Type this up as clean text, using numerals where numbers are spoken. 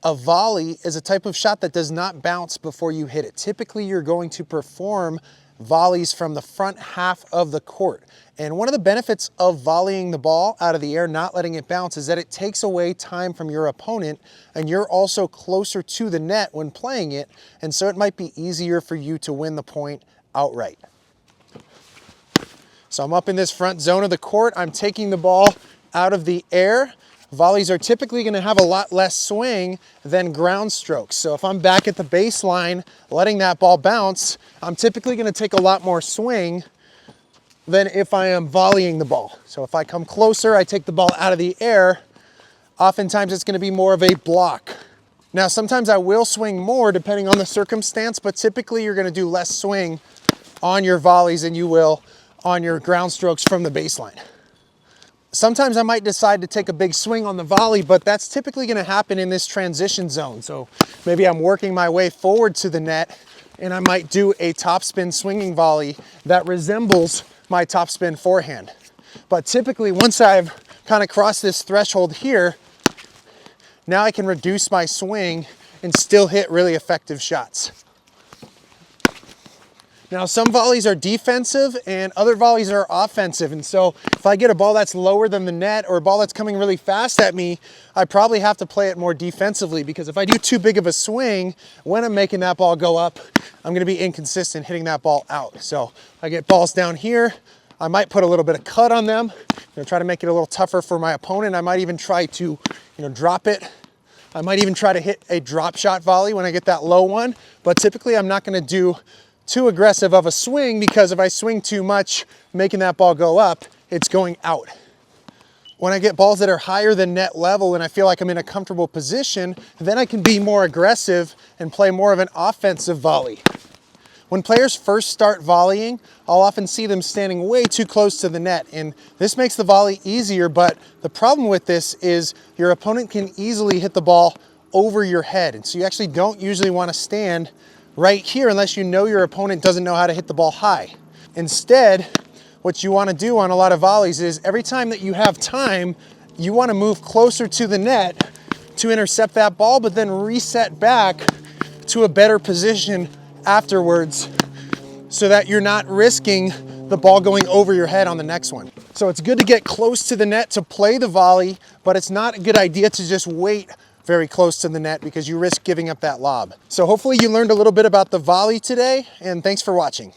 A volley is a type of shot that does not bounce before you hit it. Typically, you're going to perform volleys from the front half of the court. And one of the benefits of volleying the ball out of the air, not letting it bounce, is that it takes away time from your opponent, and you're also closer to the net when playing it, and so it might be easier for you to win the point outright. So I'm up in this front zone of the court. I'm taking the ball out of the air. Volleys are typically going to have a lot less swing than ground strokes. So if I'm back at the baseline, letting that ball bounce, I'm typically going to take a lot more swing than if I am volleying the ball. So if I come closer, I take the ball out of the air, oftentimes it's going to be more of a block. Now, sometimes I will swing more depending on the circumstance, but typically you're going to do less swing on your volleys than you will on your ground strokes from the baseline. Sometimes I might decide to take a big swing on the volley, but that's typically going to happen in this transition zone. So maybe I'm working my way forward to the net and I might do a topspin swinging volley that resembles my topspin forehand. But typically once I've kind of crossed this threshold here, now I can reduce my swing and still hit really effective shots. Now, some volleys are defensive and other volleys are offensive. And so if I get a ball that's lower than the net or a ball that's coming really fast at me, I probably have to play it more defensively, because if I do too big of a swing, when I'm making that ball go up, I'm going to be inconsistent hitting that ball out. So I get balls down here, I might put a little bit of cut on them, try to make it a little tougher for my opponent. I might even try to, drop it. I might even try to hit a drop shot volley when I get that low one, but typically I'm not going to do too aggressive of a swing, because if I swing too much, making that ball go up, it's going out. When I get balls that are higher than net level and I feel like I'm in a comfortable position, then I can be more aggressive and play more of an offensive volley. When players first start volleying, I'll often see them standing way too close to the net, and this makes the volley easier, but the problem with this is your opponent can easily hit the ball over your head, and so you actually don't usually want to stand right here unless you know your opponent doesn't know how to hit the ball high. Instead, what you want to do on a lot of volleys is every time that you have time, you want to move closer to the net to intercept that ball, but then reset back to a better position afterwards so that you're not risking the ball going over your head on the next one. So it's good to get close to the net to play the volley, but it's not a good idea to just wait very close to the net because you risk giving up that lob. So hopefully you learned a little bit about the volley today, and thanks for watching.